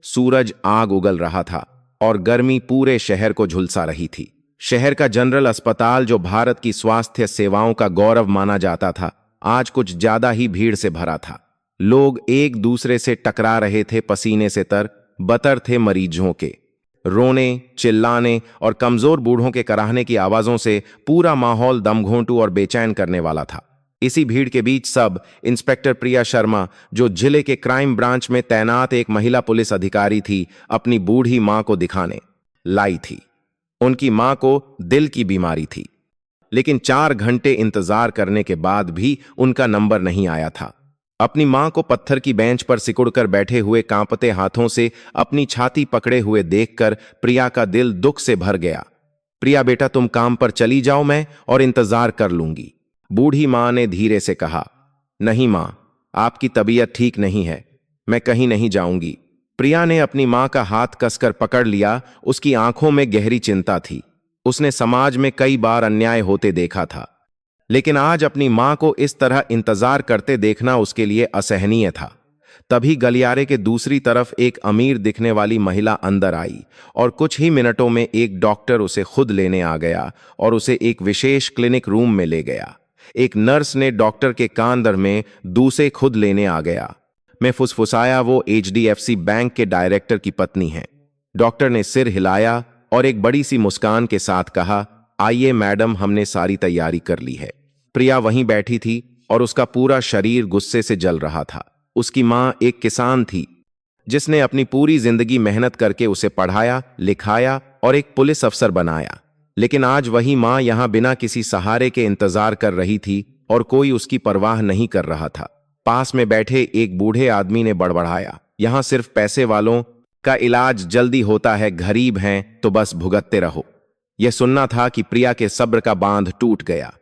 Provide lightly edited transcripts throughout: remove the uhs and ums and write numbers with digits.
सूरज आग उगल रहा था और गर्मी पूरे शहर को झुलसा रही थी। शहर का जनरल अस्पताल, जो भारत की स्वास्थ्य सेवाओं का गौरव माना जाता था, आज कुछ ज्यादा ही भीड़ से भरा था। लोग एक दूसरे से टकरा रहे थे, पसीने से तर बतर थे मरीजों के। रोने, चिल्लाने और कमजोर बूढ़ों के कराहने की आवाजों से पूरा माहौल दमघोंटू और बेचैन करने वाला था। इसी भीड़ के बीच सब इंस्पेक्टर प्रिया शर्मा, जो जिले के क्राइम ब्रांच में तैनात एक महिला पुलिस अधिकारी थी, अपनी बूढ़ी मां को दिखाने लाई थी। उनकी मां को दिल की बीमारी थी, लेकिन 4 घंटे इंतजार करने के बाद भी उनका नंबर नहीं आया था। अपनी मां को पत्थर की बेंच पर सिकुड़कर बैठे हुए कांपते हाथों से अपनी छाती पकड़े हुए देखकर प्रिया का दिल दुख से भर गया। प्रिया बेटा, तुम काम पर चली जाओ, मैं और इंतजार कर लूंगी, बूढ़ी मां ने धीरे से कहा। नहीं मां, आपकी तबीयत ठीक नहीं है, मैं कहीं नहीं जाऊंगी। प्रिया ने अपनी मां का हाथ कसकर पकड़ लिया। उसकी आंखों में गहरी चिंता थी। उसने समाज में कई बार अन्याय होते देखा था, लेकिन आज अपनी मां को इस तरह इंतजार करते देखना उसके लिए असहनीय था। तभी गलियारे के दूसरी तरफ एक अमीर दिखने वाली महिला अंदर आई और कुछ ही मिनटों में एक डॉक्टर उसे खुद लेने आ गया और उसे एक विशेष क्लिनिक रूम में ले गया। एक नर्स ने डॉक्टर के कान दर में दूसरे खुद लेने आ गया। मैं फुसफुसाया, वो HDFC बैंक के डायरेक्टर की पत्नी है। डॉक्टर ने सिर हिलाया और एक बड़ी सी मुस्कान के साथ कहा, आइए मैडम, हमने सारी तैयारी कर ली है। प्रिया वहीं बैठी थी और उसका पूरा शरीर गुस्से से जल रहा था। उसकी मां एक किसान थी, जिसने अपनी पूरी जिंदगी मेहनत करके उसे पढ़ाया, लिखाया और एक पुलिस अफसर बनाया। लेकिन आज वही मां यहां बिना किसी सहारे के इंतजार कर रही थी और कोई उसकी परवाह नहीं कर रहा था। पास में बैठे एक बूढ़े आदमी ने बड़बड़ाया, यहां सिर्फ पैसे वालों का इलाज जल्दी होता है, गरीब हैं तो बस भुगतते रहो। यह सुनना था कि प्रिया के सब्र का बांध टूट गया।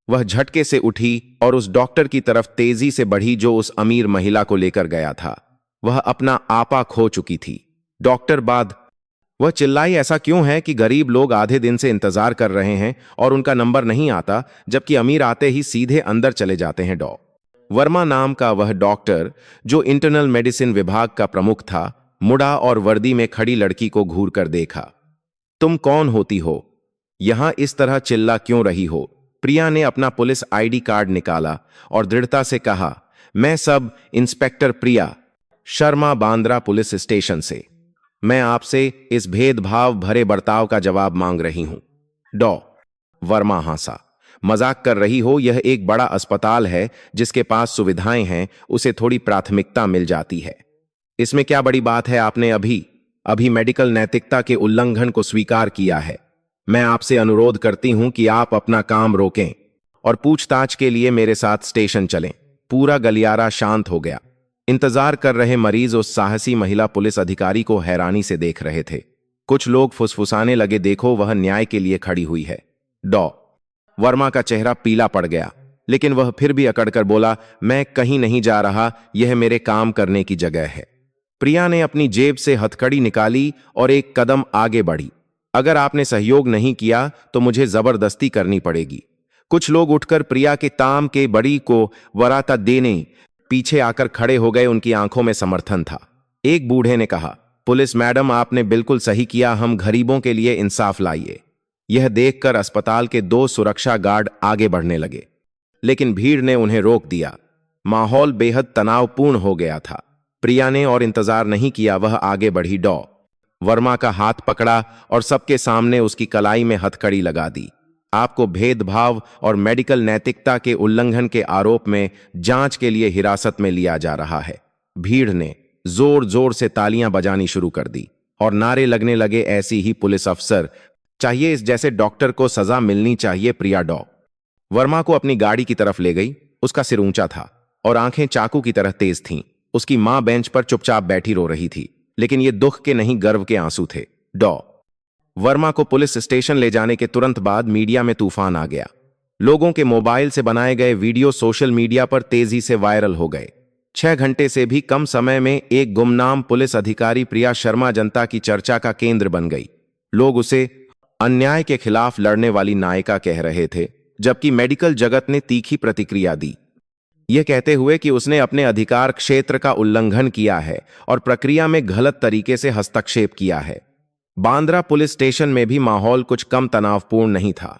वह झटके से उठी और उस डॉक्टर की तरफ तेजी से बढ़ी जो उस अमीर महिला को लेकर गया था। वह अपना आपा खो चुकी थी। डॉक्टर बाद वह चिल्लाई, ऐसा क्यों है कि गरीब लोग आधे दिन से इंतजार कर रहे हैं और उनका नंबर नहीं आता, जबकि अमीर आते ही सीधे अंदर चले जाते हैं। वर्मा नाम का वह डॉक्टर, जो इंटरनल मेडिसिन विभाग का प्रमुख था, मुड़ा और वर्दी में खड़ी लड़की को घूर कर देखा। तुम कौन होती हो? यहां इस तरह चिल्ला क्यों रही हो? प्रिया ने अपना पुलिस ID कार्ड निकाला और दृढ़ता से कहा, मैं sub inspector Priya Sharma, Bandra police station से। मैं आपसे इस भेदभाव भरे बर्ताव का जवाब मांग रही हूं। वर्मा हंसा, मजाक कर रही हो? यह एक बड़ा अस्पताल है, जिसके पास सुविधाएं हैं, उसे थोड़ी प्राथमिकता मिल जाती है। इसमें क्या बड़ी बात है? आपने अभी मेडिकल नैतिकता के उल्लंघन को स्वीकार किया है। मैं आपसे अनुरोध करती हूं कि आप अपना काम रोकें और पूछताछ के लिए मेरे साथ स्टेशन चलें। पूरा गलियारा शांत हो गया। इंतजार कर रहे मरीज उस साहसी महिला पुलिस अधिकारी को हैरानी से देख रहे थे। कुछ लोग फुसफुसाने लगे, देखो वह न्याय के लिए खड़ी हुई है। वर्मा का चेहरा पीला पड़ गया, लेकिन वह फिर भी अकड़कर बोला, मैं कहीं नहीं जा रहा, यह मेरे काम करने की जगह है। प्रिया ने अपनी जेब से हथकड़ी निकाली और एक कदम आगे बढ़ी। अगर आपने सहयोग नहीं किया तो मुझे जबरदस्ती करनी पड़ेगी। कुछ लोग उठकर प्रिया के ताम के बड़ी को वराता देने पीछे आकर खड़े हो गए। उनकी आंखों में समर्थन था। एक बूढ़े ने कहा, पुलिस मैडम, आपने बिल्कुल सही किया, हम गरीबों के लिए इंसाफ लाइए। यह देखकर अस्पताल के 2 सुरक्षा गार्ड आगे बढ़ने लगे, लेकिन भीड़ ने उन्हें रोक दिया। माहौल बेहद तनावपूर्ण हो गया था। प्रिया ने और इंतजार नहीं किया, वह आगे बढ़ी, वर्मा का हाथ पकड़ा और सबके सामने उसकी कलाई में हथकड़ी लगा दी। आपको भेदभाव और मेडिकल नैतिकता के उल्लंघन के आरोप में जांच के लिए हिरासत में लिया जा रहा है। भीड़ ने जोर जोर से तालियां बजानी शुरू कर दी और नारे लगने लगे, ऐसी ही पुलिस अफसर चाहिए, इस जैसे डॉक्टर को सजा मिलनी चाहिए। प्रिया वर्मा को अपनी गाड़ी की तरफ ले गई। उसका सिर ऊंचा था और आंखें चाकू की तरह तेज थीं। उसकी मां बेंच पर चुपचाप बैठी रो रही थी, लेकिन ये दुख के नहीं, गर्व के आंसू थे। वर्मा को पुलिस स्टेशन ले जाने के तुरंत बाद मीडिया में तूफान आ गया। लोगों के मोबाइल से बनाए गए वीडियो सोशल मीडिया पर तेजी से वायरल हो गए। 6 घंटे से भी कम समय में एक गुमनाम पुलिस अधिकारी प्रिया शर्मा जनता की चर्चा का केंद्र बन गई। लोग उसे अन्याय के खिलाफ लड़ने वाली नायिका कह रहे थे, जबकि मेडिकल जगत ने तीखी प्रतिक्रिया दी। यह कहते हुए कि उसने अपने अधिकार क्षेत्र का उल्लंघन किया है और प्रक्रिया में गलत तरीके से हस्तक्षेप किया है। बांद्रा पुलिस स्टेशन में भी माहौल कुछ कम तनावपूर्ण नहीं था।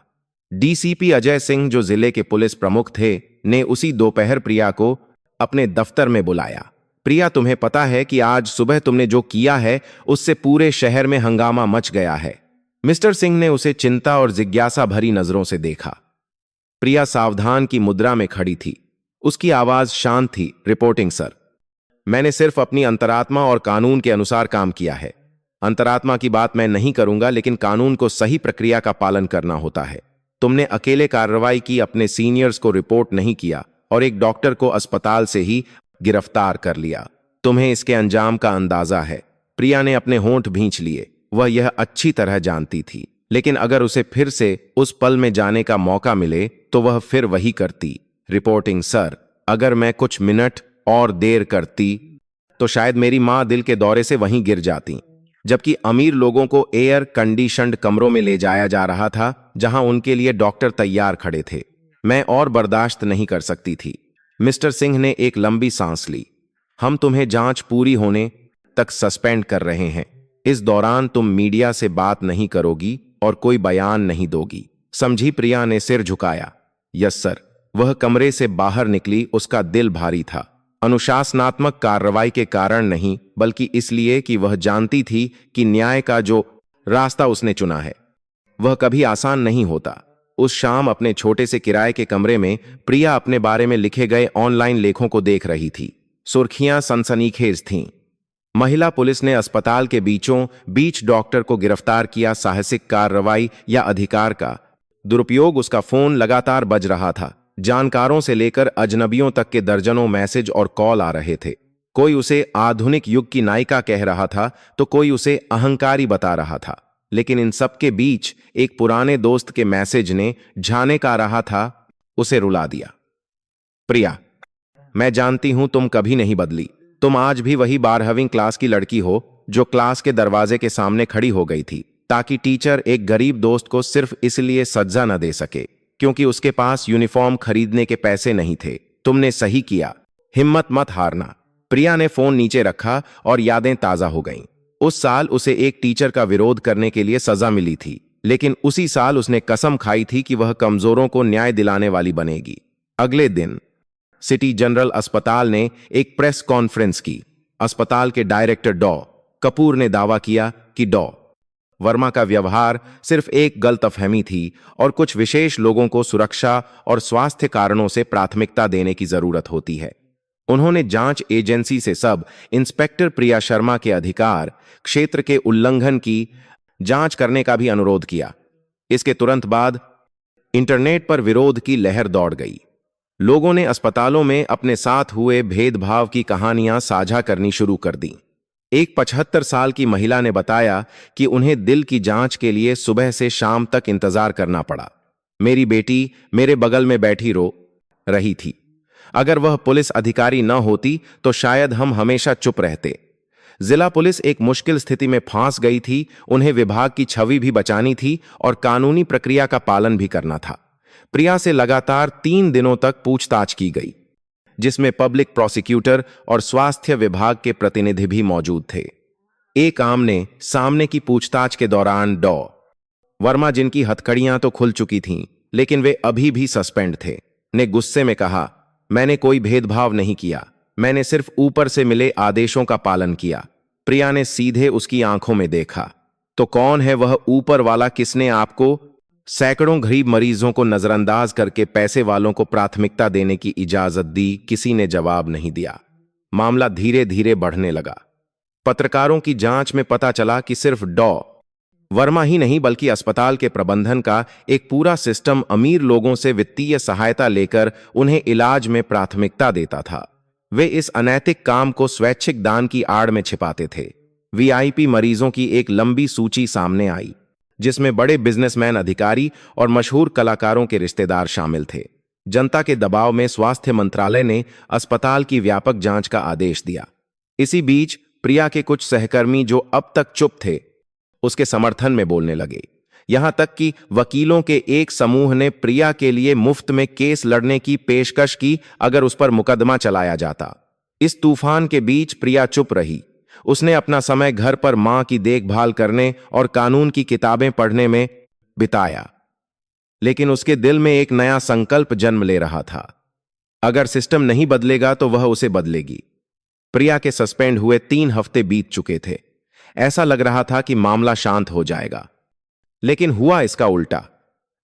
डीसीपी अजय सिंह, जो जिले के पुलिस प्रमुख थे, ने उसी दोपहर प्रिया को अपने दफ्तर में बुलाया। प्रिया, तुम्हें पता है कि आज सुबह तुमने जो किया है उससे पूरे शहर में हंगामा मच गया है। मिस्टर सिंह ने उसे चिंता और जिज्ञासा भरी नजरों से देखा। प्रिया सावधान की मुद्रा में खड़ी थी। उसकी आवाज शांत थी। रिपोर्टिंग सर, मैंने सिर्फ अपनी अंतरात्मा और कानून के अनुसार काम किया है। अंतरात्मा की बात मैं नहीं करूंगा, लेकिन कानून को सही प्रक्रिया का पालन करना होता है। तुमने अकेले कार्रवाई की, अपने सीनियर्स को रिपोर्ट नहीं किया और एक डॉक्टर को अस्पताल से ही गिरफ्तार कर लिया। तुम्हें इसके अंजाम का अंदाजा है। प्रिया ने अपने होंठ भींच लिए। वह यह अच्छी तरह जानती थी, लेकिन अगर उसे फिर से उस पल में जाने का मौका मिले तो वह फिर वही करती। रिपोर्टिंग सर, अगर मैं कुछ मिनट और देर करती तो शायद मेरी मां दिल के दौरे से वहीं गिर जाती, जबकि अमीर लोगों को एयर कंडीशन्ड कमरों में ले जाया जा रहा था जहां उनके लिए डॉक्टर तैयार खड़े थे। मैं और बर्दाश्त नहीं कर सकती थी। मिस्टर सिंह ने एक लंबी सांस ली। हम तुम्हें जांच पूरी होने तक सस्पेंड कर रहे हैं। इस दौरान तुम मीडिया से बात नहीं करोगी और कोई बयान नहीं दोगी, समझी? प्रिया ने सिर झुकाया। Yes sir. वह कमरे से बाहर निकली। उसका दिल भारी था, अनुशासनात्मक कार्रवाई के कारण नहीं, बल्कि इसलिए कि वह जानती थी कि न्याय का जो रास्ता उसने चुना है वह कभी आसान नहीं होता। उस शाम अपने छोटे से किराए के कमरे में प्रिया अपने बारे में लिखे गए ऑनलाइन लेखों को देख रही थी। सुर्खियां सनसनीखेज थीं। महिला पुलिस ने अस्पताल के बीचों बीच डॉक्टर को गिरफ्तार किया। साहसिक कार्रवाई या अधिकार का दुरुपयोग। उसका फोन लगातार बज रहा था। जानकारों से लेकर अजनबियों तक के दर्जनों मैसेज और कॉल आ रहे थे। कोई उसे आधुनिक युग की नायिका कह रहा था तो कोई उसे अहंकारी बता रहा था, लेकिन इन सब के बीच एक पुराने दोस्त के मैसेज ने झाने का रहा था उसे रुला दिया। प्रिया, मैं जानती हूं तुम कभी नहीं बदली। तुम आज भी वही 12वीं क्लास की लड़की हो जो क्लास के दरवाजे के सामने खड़ी हो गई थी ताकि टीचर एक गरीब दोस्त को सिर्फ इसलिए सजा न दे सके क्योंकि उसके पास यूनिफॉर्म खरीदने के पैसे नहीं थे। तुमने सही किया। हिम्मत मत हारना। प्रिया ने फोन नीचे रखा और यादें ताजा हो गईं। उस साल उसे एक टीचर का विरोध करने के लिए सजा मिली थी, लेकिन उसी साल उसने कसम खाई थी कि वह कमजोरों को न्याय दिलाने वाली बनेगी। अगले दिन सिटी जनरल अस्पताल ने एक प्रेस कॉन्फ्रेंस की। अस्पताल के डायरेक्टर डॉ कपूर ने दावा किया कि डॉ वर्मा का व्यवहार सिर्फ एक गलतफहमी थी और कुछ विशेष लोगों को सुरक्षा और स्वास्थ्य कारणों से प्राथमिकता देने की जरूरत होती है। उन्होंने जांच एजेंसी से सब इंस्पेक्टर प्रिया शर्मा के अधिकार क्षेत्र के उल्लंघन की जांच करने का भी अनुरोध किया। इसके तुरंत बाद इंटरनेट पर विरोध की लहर दौड़ गई। लोगों ने अस्पतालों में अपने साथ हुए भेदभाव की कहानियां साझा करनी शुरू कर दी। एक 75 साल की महिला ने बताया कि उन्हें दिल की जांच के लिए सुबह से शाम तक इंतजार करना पड़ा। मेरी बेटी मेरे बगल में बैठी रो रही थी। अगर वह पुलिस अधिकारी न होती तो शायद हम हमेशा चुप रहते। जिला पुलिस एक मुश्किल स्थिति में फंस गई थी। उन्हें विभाग की छवि भी बचानी थी और कानूनी प्रक्रिया का पालन भी करना था। प्रिया से लगातार 3 दिनों तक पूछताछ की गई, जिसमें पब्लिक प्रोसिक्यूटर और स्वास्थ्य विभाग के प्रतिनिधि भी मौजूद थे। एक आमने सामने की पूछताछ के दौरान डॉ वर्मा, जिनकी हथकड़ियां तो खुल चुकी थीं लेकिन वे अभी भी सस्पेंड थे, ने गुस्से में कहा, मैंने कोई भेदभाव नहीं किया, मैंने सिर्फ ऊपर से मिले आदेशों का पालन किया। प्रिया ने सीधे उसकी आंखों में देखा। तो कौन है वह ऊपर वाला? किसने आपको सैकड़ों गरीब मरीजों को नजरअंदाज करके पैसे वालों को प्राथमिकता देने की इजाजत दी? किसी ने जवाब नहीं दिया। मामला धीरे धीरे बढ़ने लगा। पत्रकारों की जांच में पता चला कि सिर्फ डॉ वर्मा ही नहीं बल्कि अस्पताल के प्रबंधन का एक पूरा सिस्टम अमीर लोगों से वित्तीय सहायता लेकर उन्हें इलाज में प्राथमिकता देता था। वे इस अनैतिक काम को स्वैच्छिक दान की आड़ में छिपाते थे। वीआईपी मरीजों की एक लंबी सूची सामने आई, जिसमें बड़े बिजनेसमैन, अधिकारी और मशहूर कलाकारों के रिश्तेदार शामिल थे। जनता के दबाव में स्वास्थ्य मंत्रालय ने अस्पताल की व्यापक जांच का आदेश दिया। इसी बीच प्रिया के कुछ सहकर्मी जो अब तक चुप थे, उसके समर्थन में बोलने लगे। यहां तक कि वकीलों के एक समूह ने प्रिया के लिए मुफ्त में केस लड़ने की पेशकश की अगर उस पर मुकदमा चलाया जाता। इस तूफान के बीच प्रिया चुप रही। उसने अपना समय घर पर मां की देखभाल करने और कानून की किताबें पढ़ने में बिताया। लेकिन उसके दिल में एक नया संकल्प जन्म ले रहा था। अगर सिस्टम नहीं बदलेगा तो वह उसे बदलेगी। प्रिया के सस्पेंड हुए 3 हफ्ते बीत चुके थे। ऐसा लग रहा था कि मामला शांत हो जाएगा, लेकिन हुआ इसका उल्टा।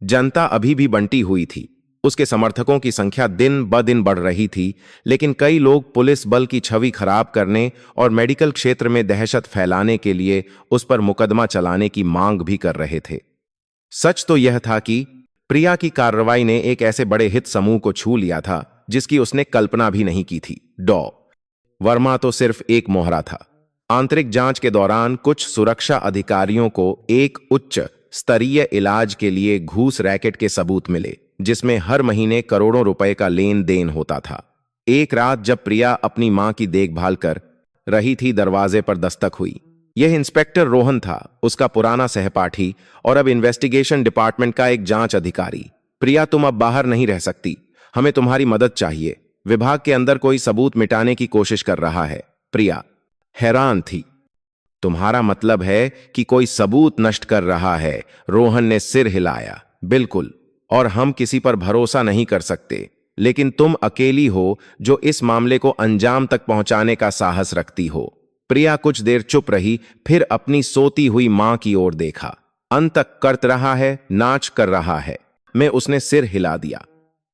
जनता अभी भी बंटी हुई थी। उसके समर्थकों की संख्या दिन ब दिन बढ़ रही थी, लेकिन कई लोग पुलिस बल की छवि खराब करने और मेडिकल क्षेत्र में दहशत फैलाने के लिए उस पर मुकदमा चलाने की मांग भी कर रहे थे। सच तो यह था कि प्रिया की कार्रवाई ने एक ऐसे बड़े हित समूह को छू लिया था जिसकी उसने कल्पना भी नहीं की थी। डॉ वर्मा तो सिर्फ एक मोहरा था। आंतरिक जांच के दौरान कुछ सुरक्षा अधिकारियों को एक उच्च स्तरीय इलाज के लिए घूस रैकेट के सबूत मिले, जिसमें हर महीने करोड़ों रुपए का लेन देन होता था। एक रात जब प्रिया अपनी मां की देखभाल कर रही थी, दरवाजे पर दस्तक हुई। यह इंस्पेक्टर रोहन था, उसका पुराना सहपाठी और अब इन्वेस्टिगेशन डिपार्टमेंट का एक जांच अधिकारी। प्रिया, तुम अब बाहर नहीं रह सकती, हमें तुम्हारी मदद चाहिए। विभाग के अंदर कोई सबूत मिटाने की कोशिश कर रहा है। प्रिया हैरान थी। तुम्हारा मतलब है कि कोई सबूत नष्ट कर रहा है? रोहन ने सिर हिलाया। बिल्कुल, और हम किसी पर भरोसा नहीं कर सकते, लेकिन तुम अकेली हो जो इस मामले को अंजाम तक पहुंचाने का साहस रखती हो। प्रिया कुछ देर चुप रही, फिर अपनी सोती हुई मां की ओर देखा। अंतक करत रहा है, नाच कर रहा है। मैं उसने सिर हिला दिया।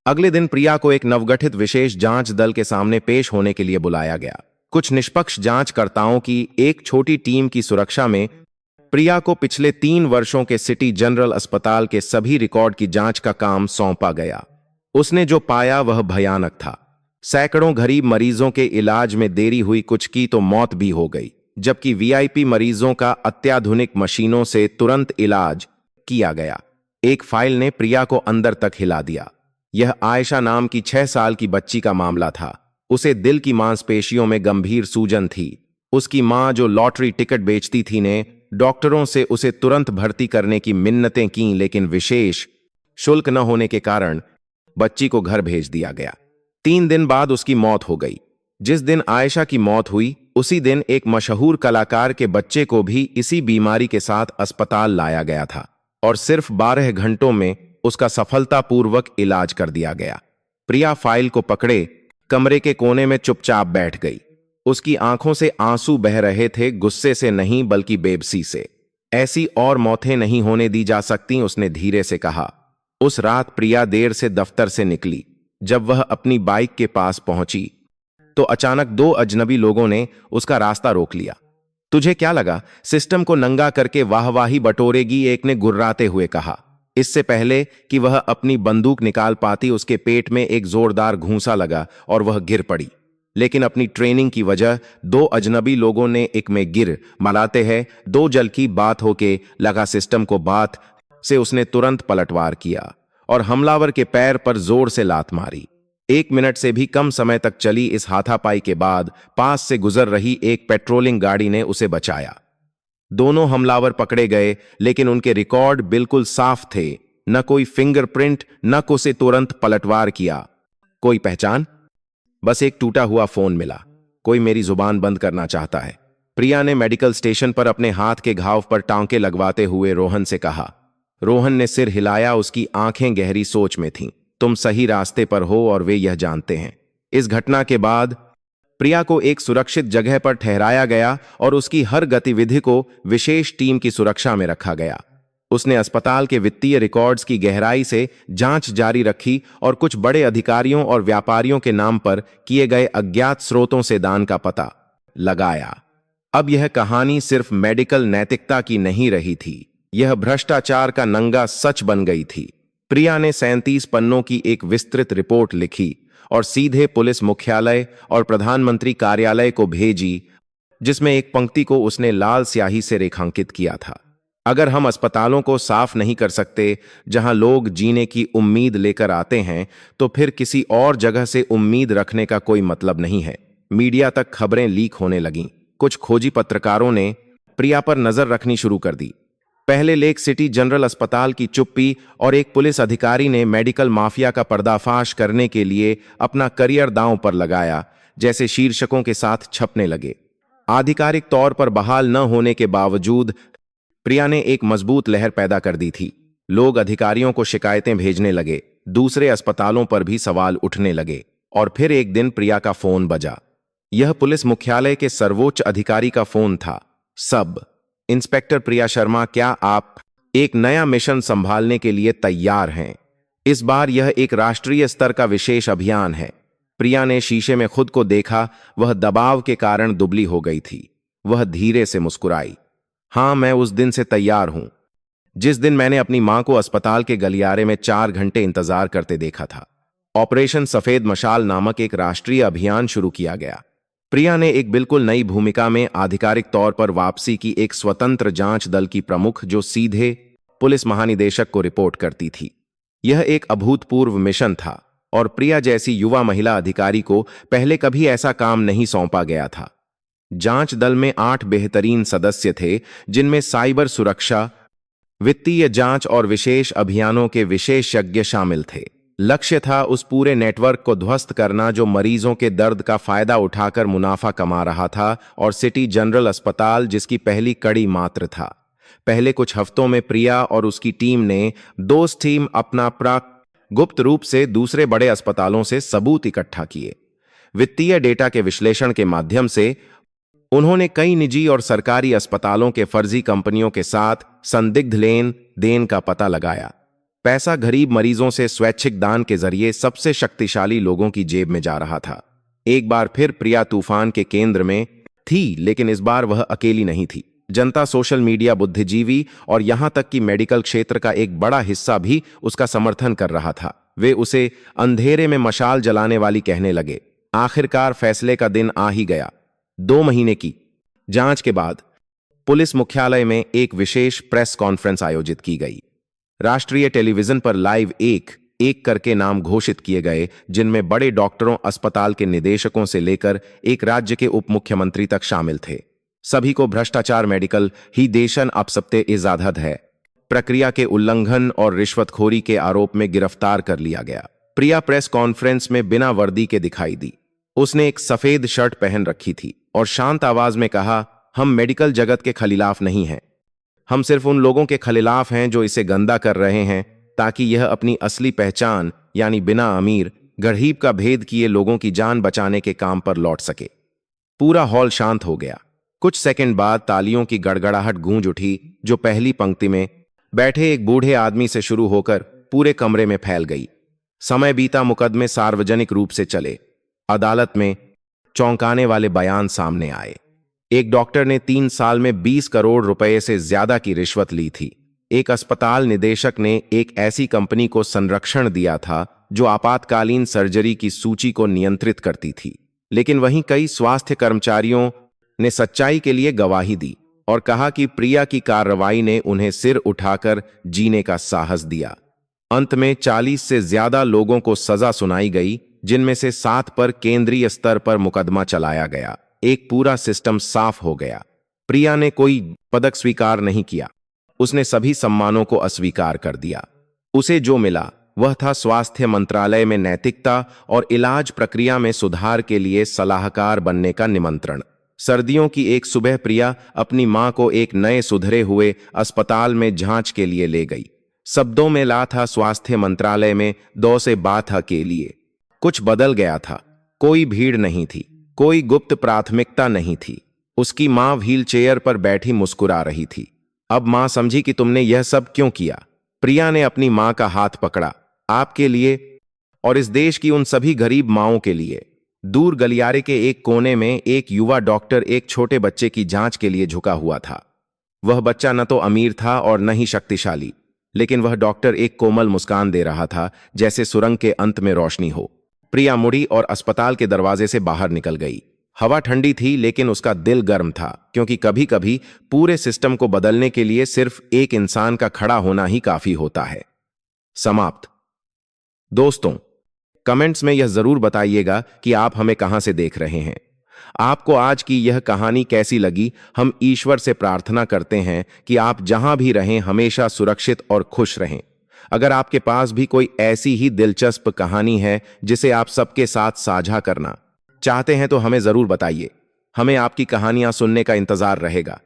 अगले दिन प्रिया को एक नवगठित विशेष जांच दल के सामने पेश होने के लिए बुलाया गया। कुछ निष्पक्ष जांचकर्ताओं की एक छोटी टीम की सुरक्षा में प्रिया को पिछले 3 वर्षों के सिटी जनरल अस्पताल के सभी रिकॉर्ड की जांच का काम सौंपा गया। उसने जो पाया वह भयानक था। सैकड़ों गरीब मरीजों के इलाज में देरी हुई, कुछ की तो मौत भी हो गई, जबकि वीआईपी मरीजों का अत्याधुनिक मशीनों से तुरंत इलाज किया गया। एक फाइल ने प्रिया को अंदर तक हिला दिया। यह आयशा नाम की 6 साल की बच्ची का मामला था। उसे दिल की मांसपेशियों में गंभीर सूजन थी। उसकी मां, जो लॉटरी टिकट बेचती थी, ने डॉक्टरों से उसे तुरंत भर्ती करने की मिन्नतें कीं, लेकिन विशेष शुल्क न होने के कारण बच्ची को घर भेज दिया गया। 3 दिन बाद उसकी मौत हो गई। जिस दिन आयशा की मौत हुई, उसी दिन एक मशहूर कलाकार के बच्चे को भी इसी बीमारी के साथ अस्पताल लाया गया था और सिर्फ 12 घंटों में उसका सफलतापूर्वक इलाज कर दिया गया। प्रिया फाइल को पकड़े कमरे के कोने में चुपचाप बैठ गई। उसकी आंखों से आंसू बह रहे थे, गुस्से से नहीं बल्कि बेबसी से। ऐसी और मौतें नहीं होने दी जा सकती, उसने धीरे से कहा। उस रात प्रिया देर से दफ्तर से निकली। जब वह अपनी बाइक के पास पहुंची तो अचानक 2 अजनबी लोगों ने उसका रास्ता रोक लिया। तुझे क्या लगा सिस्टम को नंगा करके वाहवाही बटोरेगी? एक ने गुर्राते हुए कहा। इससे पहले कि वह अपनी बंदूक निकाल पाती, उसके पेट में एक जोरदार घूंसा लगा और वह गिर पड़ी। लेकिन अपनी ट्रेनिंग की वजह 2 अजनबी लोगों ने एक में गिर मलाते हैं 2 जल की बात होके लगा सिस्टम को बात से उसने तुरंत पलटवार किया और हमलावर के पैर पर जोर से लात मारी। 1 मिनट से भी कम समय तक चली इस हाथापाई के बाद पास से गुजर रही एक पेट्रोलिंग गाड़ी ने उसे बचाया। दोनों हमलावर पकड़े गए, लेकिन उनके रिकॉर्ड बिल्कुल साफ थे। न कोई फिंगरप्रिंट, न को से तुरंत पलटवार किया। कोई पहचान? बस एक टूटा हुआ फोन मिला। कोई मेरी जुबान बंद करना चाहता है। प्रिया ने मेडिकल स्टेशन पर अपने हाथ के घाव पर टांके लगवाते हुए रोहन से कहा। रोहन ने सिर हिलाया, उसकी आंखें गहरी सोच में थीं। तुम सही रास्ते पर हो और वे यह जानते हैं। इस घटना के बाद प्रिया को एक सुरक्षित जगह पर ठहराया गया और उसकी हर गतिविधि को विशेष टीम की सुरक्षा में रखा गया। उसने अस्पताल के वित्तीय रिकॉर्ड्स की गहराई से जांच जारी रखी और कुछ बड़े अधिकारियों और व्यापारियों के नाम पर किए गए अज्ञात स्रोतों से दान का पता लगाया। अब यह कहानी सिर्फ मेडिकल नैतिकता की नहीं रही थी, यह भ्रष्टाचार का नंगा सच बन गई थी। प्रिया ने 37 पन्नों की एक विस्तृत रिपोर्ट लिखी और सीधे पुलिस मुख्यालय और प्रधानमंत्री कार्यालय को भेजी, जिसमें एक पंक्ति को उसने लाल स्याही से रेखांकित किया था। अगर हम अस्पतालों को साफ नहीं कर सकते जहां लोग जीने की उम्मीद लेकर आते हैं, तो फिर किसी और जगह से उम्मीद रखने का कोई मतलब नहीं है। मीडिया तक खबरें लीक होने लगीं। कुछ खोजी पत्रकारों ने प्रिया पर नजर रखनी शुरू कर दी। पहले लेख सिटी जनरल अस्पताल की चुप्पी और एक पुलिस अधिकारी ने मेडिकल माफिया का पर्दाफाश करने के लिए अपना करियर दांव पर लगाया, जैसे शीर्षकों के साथ छपने लगे। आधिकारिक तौर पर बहाल न होने के बावजूद प्रिया ने एक मजबूत लहर पैदा कर दी थी। लोग अधिकारियों को शिकायतें भेजने लगे, दूसरे अस्पतालों पर भी सवाल उठने लगे, और फिर एक दिन प्रिया का फोन बजा। यह पुलिस मुख्यालय के सर्वोच्च अधिकारी का फोन था। सब इंस्पेक्टर प्रिया शर्मा, क्या आप एक नया मिशन संभालने के लिए तैयार हैं? इस बार यह एक राष्ट्रीय स्तर का विशेष अभियान है। प्रिया ने शीशे में खुद को देखा। वह दबाव के कारण दुबली हो गई थी। वह धीरे से मुस्कुराई। हां, मैं उस दिन से तैयार हूं जिस दिन मैंने अपनी मां को अस्पताल के गलियारे में 4 घंटे इंतजार करते देखा था। ऑपरेशन सफेद मशाल नामक एक राष्ट्रीय अभियान शुरू किया गया। प्रिया ने एक बिल्कुल नई भूमिका में आधिकारिक तौर पर वापसी की, एक स्वतंत्र जांच दल की प्रमुख जो सीधे पुलिस महानिदेशक को रिपोर्ट करती थी। यह एक अभूतपूर्व मिशन था और प्रिया जैसी युवा महिला अधिकारी को पहले कभी ऐसा काम नहीं सौंपा गया था। जांच दल में 8 बेहतरीन सदस्य थे, जिनमें साइबर सुरक्षा, वित्तीय जांच और विशेष अभियानों के विशेषज्ञ शामिल थे। लक्ष्य था उस पूरे नेटवर्क को ध्वस्त करना जो मरीजों के दर्द का फायदा उठाकर मुनाफा कमा रहा था, और सिटी जनरल अस्पताल जिसकी पहली कड़ी मात्र था। पहले कुछ हफ्तों में प्रिया और उसकी टीम ने दोस्त टीम अपना गुप्त रूप से दूसरे बड़े अस्पतालों से सबूत इकट्ठा किए। वित्तीय डेटा के विश्लेषण के माध्यम से उन्होंने कई निजी और सरकारी अस्पतालों के फर्जी कंपनियों के साथ संदिग्ध लेन देन का पता लगाया। पैसा गरीब मरीजों से स्वैच्छिक दान के जरिए सबसे शक्तिशाली लोगों की जेब में जा रहा था। एक बार फिर प्रिया तूफान के केंद्र में थी, लेकिन इस बार वह अकेली नहीं थी। जनता, सोशल मीडिया, बुद्धिजीवी और यहां तक कि मेडिकल क्षेत्र का एक बड़ा हिस्सा भी उसका समर्थन कर रहा था। वे उसे अंधेरे में मशाल जलाने वाली कहने लगे। आखिरकार फैसले का दिन आ ही गया। 2 महीने की जांच के बाद पुलिस मुख्यालय में एक विशेष प्रेस कॉन्फ्रेंस आयोजित की गई। राष्ट्रीय टेलीविजन पर लाइव एक एक करके नाम घोषित किए गए, जिनमें बड़े डॉक्टरों, अस्पताल के निदेशकों से लेकर एक राज्य के उप मुख्यमंत्री तक शामिल थे। सभी को भ्रष्टाचार, मेडिकल ही देशन अब सबते इजाजत है, प्रक्रिया के उल्लंघन और रिश्वतखोरी के आरोप में गिरफ्तार कर लिया गया। प्रिया प्रेस कॉन्फ्रेंस में बिना वर्दी के दिखाई दी। उसने एक सफेद शर्ट पहन रखी थी और शांत आवाज में कहा, हम मेडिकल जगत के खिलाफ नहीं हैं। हम सिर्फ उन लोगों के खिलाफ हैं जो इसे गंदा कर रहे हैं, ताकि यह अपनी असली पहचान यानी बिना अमीर गरीब का भेद किए लोगों की जान बचाने के काम पर लौट सके। पूरा हॉल शांत हो गया। कुछ सेकंड बाद तालियों की गड़गड़ाहट गूंज उठी, जो पहली पंक्ति में बैठे एक बूढ़े आदमी से शुरू होकर पूरे कमरे में फैल गई। समय बीता, मुकदमे सार्वजनिक रूप से चले। अदालत में चौंकाने वाले बयान सामने आए। एक डॉक्टर ने 3 साल में 20 करोड़ रुपए से ज्यादा की रिश्वत ली थी। एक अस्पताल निदेशक ने एक ऐसी कंपनी को संरक्षण दिया था जो आपातकालीन सर्जरी की सूची को नियंत्रित करती थी। लेकिन वहीं कई स्वास्थ्य कर्मचारियों ने सच्चाई के लिए गवाही दी और कहा कि प्रिया की कार्रवाई ने उन्हें सिर उठाकर जीने का साहस दिया। अंत में 40 से ज्यादा लोगों को सजा सुनाई गई, जिनमें से 7 पर केंद्रीय स्तर पर मुकदमा चलाया गया। एक पूरा सिस्टम साफ हो गया। प्रिया ने कोई पदक स्वीकार नहीं किया। उसने सभी सम्मानों को अस्वीकार कर दिया। उसे जो मिला वह था स्वास्थ्य मंत्रालय में नैतिकता और इलाज प्रक्रिया में सुधार के लिए सलाहकार बनने का निमंत्रण। सर्दियों की एक सुबह प्रिया अपनी मां को एक नए सुधरे हुए अस्पताल में जांच के लिए ले गई। शब्दों में ला था स्वास्थ्य मंत्रालय में 2 से बात के लिए। कुछ बदल गया था। कोई भीड़ नहीं थी, कोई गुप्त प्राथमिकता नहीं थी। उसकी मां व्हील चेयर पर बैठी मुस्कुरा रही थी। अब मां समझी कि तुमने यह सब क्यों किया। प्रिया ने अपनी मां का हाथ पकड़ा। आपके लिए और इस देश की उन सभी गरीब माओं के लिए। दूर गलियारे के एक कोने में एक युवा डॉक्टर एक छोटे बच्चे की जांच के लिए झुका हुआ था। वह बच्चा न तो अमीर था और न ही शक्तिशाली, लेकिन वह डॉक्टर एक कोमल मुस्कान दे रहा था, जैसे सुरंग के अंत में रोशनी हो। प्रिया मुड़ी और अस्पताल के दरवाजे से बाहर निकल गई। हवा ठंडी थी, लेकिन उसका दिल गर्म था, क्योंकि कभी कभी पूरे सिस्टम को बदलने के लिए सिर्फ एक इंसान का खड़ा होना ही काफी होता है। समाप्त। दोस्तों, कमेंट्स में यह जरूर बताइएगा कि आप हमें कहां से देख रहे हैं। आपको आज की यह कहानी कैसी लगी? हम ईश्वर से प्रार्थना करते हैं कि आप जहां भी रहें हमेशा सुरक्षित और खुश रहें। अगर आपके पास भी कोई ऐसी ही दिलचस्प कहानी है जिसे आप सबके साथ साझा करना चाहते हैं तो हमें जरूर बताइए। हमें आपकी कहानियां सुनने का इंतजार रहेगा।